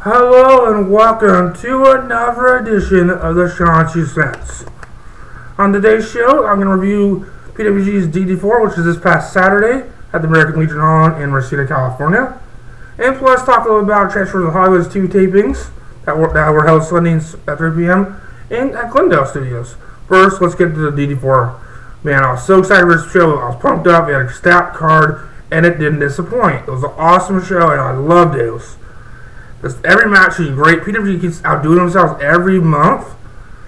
Hello and welcome to another edition of the dashawns2cents. On today's show, I'm going to review PWG's DD4, which is this past Saturday at the American Legion Hall in Reseda, California. And plus talk a little about transfers of Hollywood's TV tapings that were held Sundays at 3 p.m. and at Glendale Studios. First, let's get to the DD4. Man, I was so excited for this show. I was pumped up. We had a stat card, and it didn't disappoint. It was an awesome show, and I loved it. Every match is great. PWG keeps outdoing themselves every month.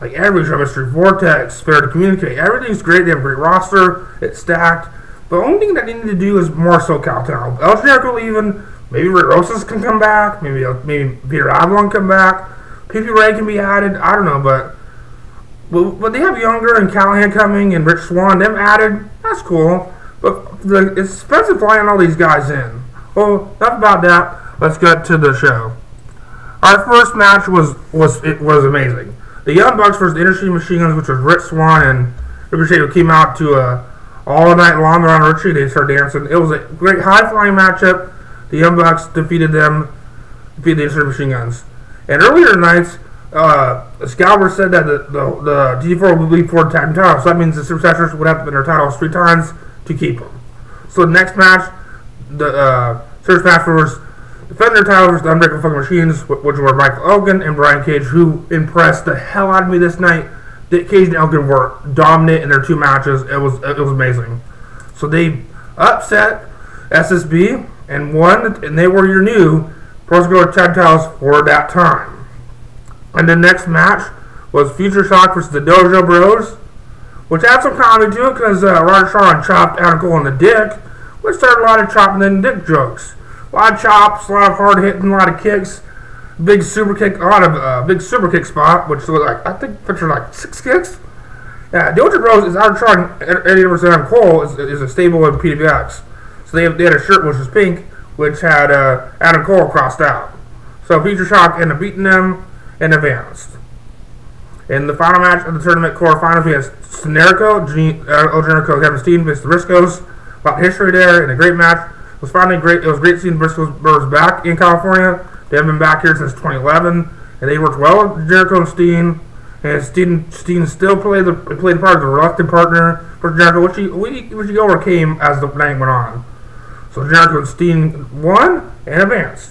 Like every show, Mystery Vortex, Fair to Communicate. Everything's great. They have a great roster. It's stacked. The only thing that they need to do is more SoCal talent. El Generico leaving. Maybe Wreslers can come back. Maybe Peter Avalon come back. PP Ray can be added. I don't know, but they have Younger and Callahan coming and Rich Swan. Them added. That's cool. But it's expensive flying all these guys in. Well, enough about that. Let's get to the show. Our first match was amazing. The Young Bucks versus the Industry Machine Guns, which was Rich Swan and Ricochet, who came out to all night long around Richie. They started dancing. It was a great high flying matchup. The Young Bucks defeated the Industry Machine Guns. And earlier nights, Scalper said that the D4 would lead forward tag titles. So that means the Superstars would have to win their titles 3 times to keep them. So the next match, the Search match was defend their titles versus the Unbreakable Fucking Machines, which were Michael Elgin and Brian Cage, who impressed the hell out of me this night. Cage and Elgin were dominant in their 2 matches. It was amazing. So they upset SSB and won, and they were your new Pro Go tag titles for that time. And the next match was Future Shock versus the Dojo Bros, which had some comedy to it because Roger Shaw chopped Adam Cole in the dick, which started a lot of chopping and dick jokes. A lot of chops, a lot of hard hitting, a lot of kicks, big super kick, a lot of big super kick spot, which was like, I think featured like 6 kicks. Yeah, Dojo Bros is out trying. Eddie versus Adam Cole is a stable of PWX. So they had a shirt which was pink, which had Adam Cole crossed out. So Future Shock ended up beating them and advanced. In the final match of the tournament quarterfinals, we had Generico, El Generico, Kevin Steen versus the Briscoes. A lot of history there, and a great match. It was finally great. It was great seeing Briscoes brothers back in California. They haven't been back here since 2011, and they worked well with Jericho and Steen. And Steen still played the part of the reluctant partner for Jericho, which he overcame as the night went on. So Jericho and Steen won and advanced.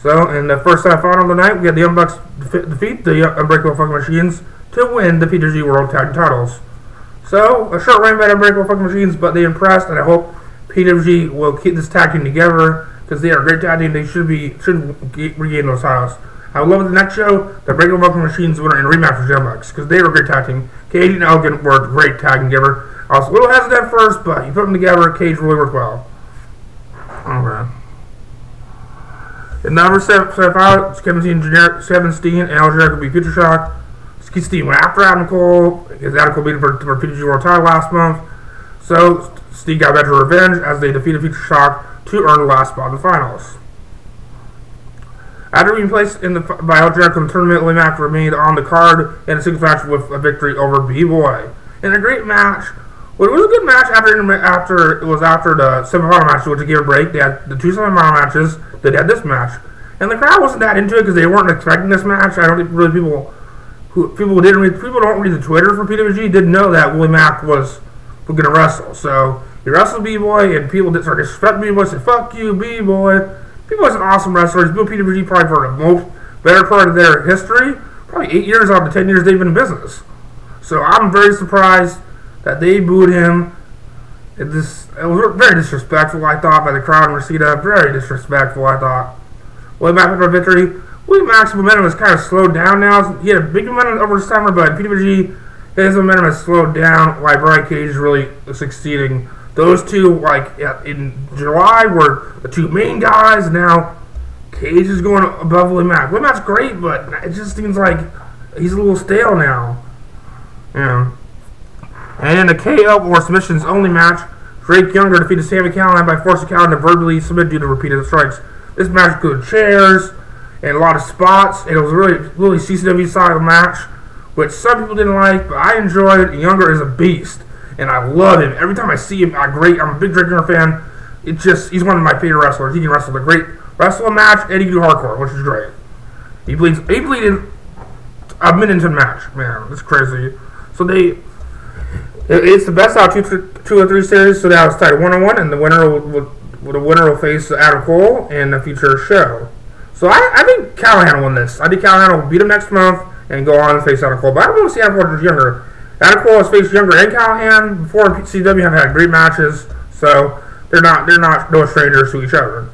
So in the first semifinal of the night, we had the Young Bucks defeat the Unbreakable Fucking Machines to win the PWG World Tag Titles. So a short reign by the Unbreakable Fucking Machines, but they impressed, and I hope PWG will keep this tag team together because they are a great tag team. They should regain those titles. I would love the next show, the Unbreakable Fucking Machines winner in a rematch with Young Bucks because they were a great tag team. Cage and Elgin were a great tag team together. I was a little hesitant at first, but you put them together, Cage really worked well. Okay. Another semifinal, Kevin Steen and El Generico beat Future Shock. Steen went after Adam Cole because Adam Cole beat him for PWG World title last month. So Steen got better revenge as they defeated Future Shock to earn the last spot in the finals. After being placed by El Generico in the tournament, only match remained on the card in a singles match with a victory over B-Boy. In a great match. Well, it was a good match after the semifinal match, which they gave a break. They had the 2 semifinal matches. They had this match, and the crowd wasn't that into it because they weren't expecting this match. I don't think really people don't read the Twitter for PWG didn't know that Willie Mack was going to wrestle. So he wrestled B-Boy, and people did start disrespecting B-Boy. Said, "Fuck you, B-Boy." B-Boy's an awesome wrestler. He's been PWG probably for the most better part of their history. Probably 8 years out of the 10 years they've been in business. So I'm very surprised that they booed him. It was very disrespectful, I thought, by the crowd in Reseda. Very disrespectful, I thought. Willie Mack with a victory. Willie Mack's momentum has kind of slowed down now. He had a big momentum over the summer, but in PWG, his momentum has slowed down while Brian Cage is really succeeding. Those two, like in July, were the 2 main guys. And now Cage is going above Willie Mack. Willie Mack's great, but it just seems like he's a little stale now. Yeah. And in the KO or submissions only match, Drake Younger defeated Sami Callihan by forcing Callihan to verbally submit due to repeated strikes. This match included chairs and a lot of spots. It was really CCW style match, which some people didn't like, but I enjoyed it. Younger is a beast, and I love him. Every time I see him, I'm a big Drake Younger fan. He's one of my favorite wrestlers. He can wrestle a great wrestle a match, and he can do hardcore, which is great. He bleeded a minute into the match. Man, it's crazy. So it's the best out of 2 or 3 series. So now it's tied 1-1, and the winner will face Adam Cole in a future show. So I think Callahan will win this. I think Callahan will beat him next month and go on and face Adam Cole. But I don't want to see Adam Cole younger. Adam Cole has faced Younger and Callahan before. CW have had great matches, so they're not no strangers to each other.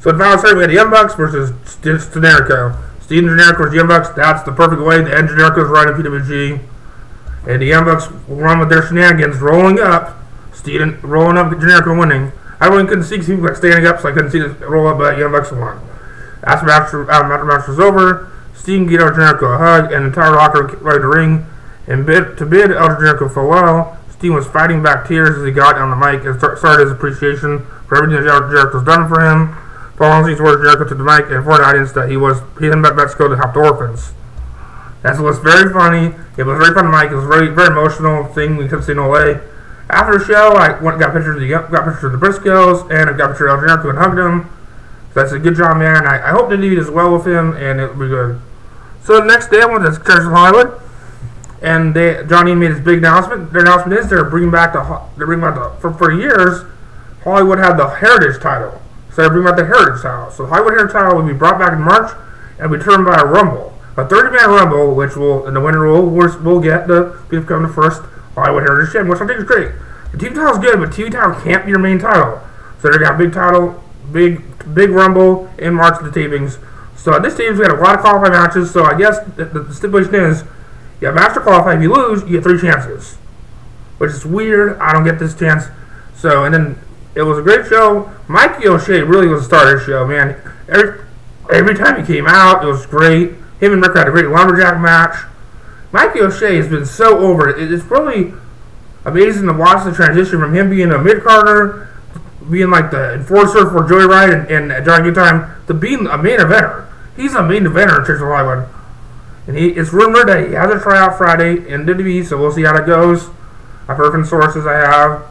So in the final set, we had the Young Bucks versus Generico. Steve Generico versus Young Bucks. That's the perfect way to end Generico's run in PWG. And the Young Bucks run with their shenanigans, rolling up Generico winning. I really couldn't see because people were standing up, so I couldn't see the roll up, but Young Bucks won. After the match was over, Steve gave El Generico a hug, and the entire locker right to the ring. And to bid El Generico farewell, Steve was fighting back tears as he got on the mic and started his appreciation for everything that El Generico's done for him. Following these words, Generico took the mic and informed the audience that he had met Mexico to help the orphans. That was very funny. It was very fun to mic. It was very, very emotional thing. We couldn't see no way. After the show, I went and got pictures of the Briscoes, and I got pictures of El Generico and hugged him. So that's a good job, man. I hope they do as well with him, and it'll be good. So the next day, I went to Church of Hollywood, and Johnny made his big announcement. Their announcement is for years, Hollywood had the Heritage title. So they're bringing back the Heritage title. So the Hollywood Heritage title will be brought back in March and be determined by a Rumble. A 30-man Rumble, and the winner will get become the first Hollywood Heritage champion, which I think is great. The TV title is good, but TV title can't be your main title. So they're got big title, big Rumble in March at the Tapings. So at this Tapings, we had a lot of qualifying matches. So I guess the stipulation is, you have match to qualify. If you lose, you get 3 chances, which is weird. I don't get this chance. So, and then it was a great show. Mikey O'Shea really was the star of this show, man. Every time he came out, it was great. Him and Rick had a great lumberjack match. Mikey O'Shea has been so over it. It's really amazing to watch the transition from him being a mid-carder, being like the enforcer for Joey Wright and Johnny Goodtime, to being a main eventer. He's a main eventer in Church of Hollywood. And it's rumored that he has a tryout Friday in WWE, so we'll see how that goes. I've heard from sources I have.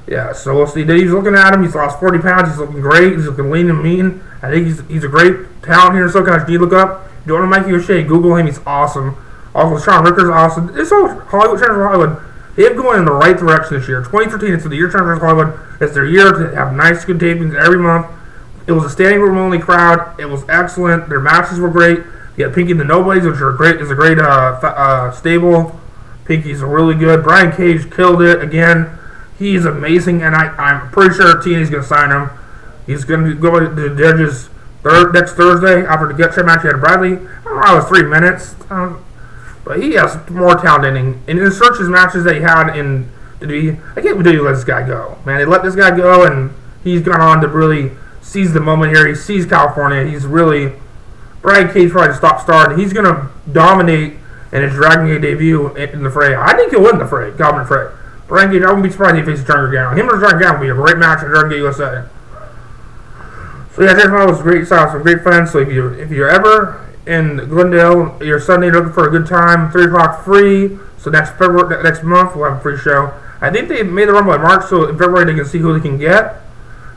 Yeah, so we'll see. He's looking at him. He's lost 40 pounds. He's looking great. He's looking lean and mean. I think he's a great talent here in SoCal. You look up. If you don't know Mikey O'Shea, Google him. He's awesome. Also, Sean Ricker's awesome. This whole Hollywood, Church of Hollywood, they're going in the right direction this year. 2013 is the year Church of Hollywood. It's their year to have nice, good tapings every month. It was a standing room only crowd. It was excellent. Their matches were great. You had Pinky and the Nobodies, which are great. Is a great stable. Pinky's really good. Brian Cage killed it again. He's amazing, and I'm pretty sure TNA's going to sign him. He's going to go to the judges next Thursday after the gut show match he had Bradley. I don't know how it was 3 minutes, but he has more talent in him. And in the searches matches that he had in WWE, I can't believe they let this guy go. Man, they let this guy go, and he's gone on to really seize the moment here. He sees California. He's really Brian Cage probably the top star. He's going to dominate in his Dragon Gate debut in the fray. I think he'll win the fray, Goblin Fray. Brian Cage, I wouldn't be surprised if he faces Dragon Gown. Him versus Dragon Gown would be a great match at Dragon Gate USA. So yeah, Jason was great. Saw some great friends. So if you're ever in Glendale, your Sunday looking for a good time, 3 o'clock free. So next month we'll have a free show. I think they made the Rumble in March, so in February they can see who they can get.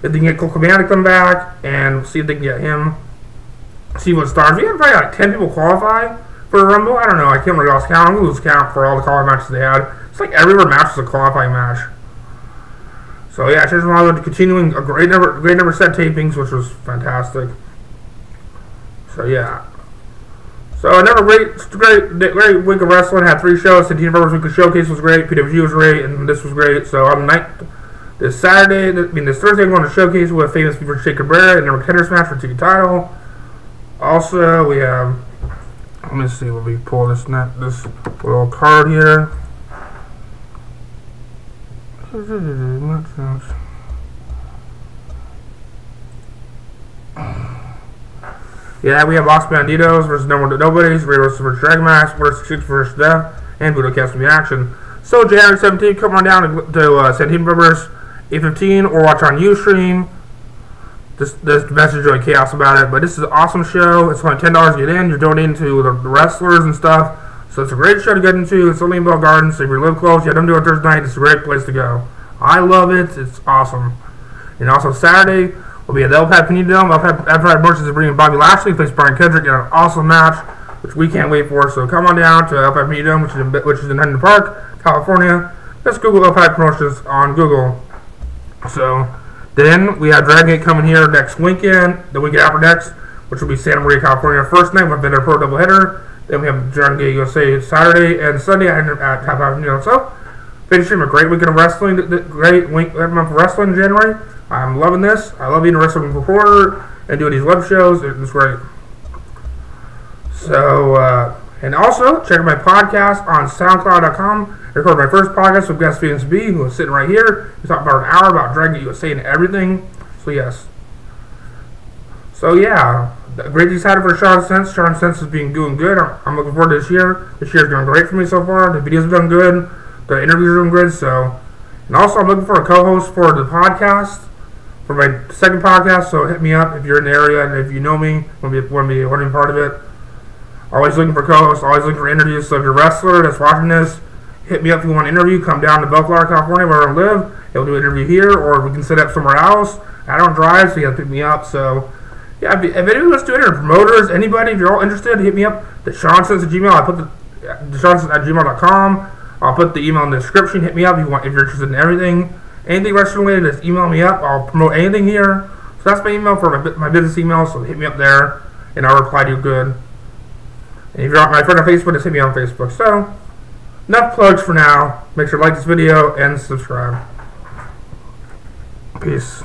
If they can get Cole Cabana to come back and see if they can get him. See what stars. We had probably like 10 people qualify for a Rumble. I don't know. I can't remember lost count. I'm gonna lose count for all the qualifying matches they had. It's like every match was a qualifying match. So yeah, Church of Hollywood continuing a great number set tapings, which was fantastic. So yeah. So another great week of wrestling. Had 3 shows. The Teen Brothers Weekly Showcase was great. PWG was great, and this was great. So on this Thursday, I'm going to showcase with famous people Jake Cabrera and the contenders match for TV title. Also, we have. Let me see. Let me pull this little card here. Yeah, we have Los Banditos versus Nobodies, Wreslers versus Dragon Mask, versus Chicks versus Death, and Budo Cast in action. So January 17th, come on down to Santino Brothers 8:15 or watch on Ustream. This message really chaos about it, but this is an awesome show. It's only $10 to get in. You're donating to the Wrestlers and stuff. So it's a great show to get into. It's only in Bell Gardens, so if you live close, you have them do it Thursday night. It's a great place to go. I love it. It's awesome. And also Saturday, will be at the LPAD Panini Dome. LPAD Merchants is bringing Bobby Lashley to face Brian Kendrick in an awesome match, which we can't wait for. So come on down to LPAD Panini Dome, which is in Huntington Park, California. Just Google LPAD Promotions on Google. So then we have Dragon Gate coming here next weekend, the weekend after next, which will be Santa Maria, California. First night with Vendor Pro doubleheader. Then we have Dragon Gate USA Saturday and Sunday at Tap Out. So finishing a great weekend of wrestling, great month of wrestling in January. I'm loving this. I love being a wrestling reporter and doing these web shows. It's great. So, and also check out my podcast on SoundCloud.com. I recorded my first podcast with guest Phoenix B, who was sitting right here. We talked about an hour about Dragon Gate USA and everything. So yes. So yeah, great excited for dashawns2cents. dashawns2cents is doing good. I'm looking forward to this year. This year's going great for me so far. The videos have done good. The interviews are doing good. So, and also I'm looking for a co-host for the podcast, for my second podcast. So hit me up if you're in the area and if you know me, want to be part of it. Always looking for co-hosts. Always looking for interviews. So if you're a wrestler that's watching this, hit me up if you want an interview. Come down to Bellflower, California, where I live. We'll do an interview here, or we can set up somewhere else. I don't drive, so you have to pick me up. So yeah, if anyone wants to do it, or promoters, anybody, if you're all interested, hit me up. dashawns2cents at Gmail. I put the dashawns2cents@gmail.com. I'll put the email in the description. Hit me up if you're interested in everything. Anything wrestling related, just email me up. I'll promote anything here. So that's my email for my business email. So hit me up there, and I'll reply to you good. And if you're not my friend on Facebook, just hit me on Facebook. So enough plugs for now. Make sure to like this video and subscribe. Peace.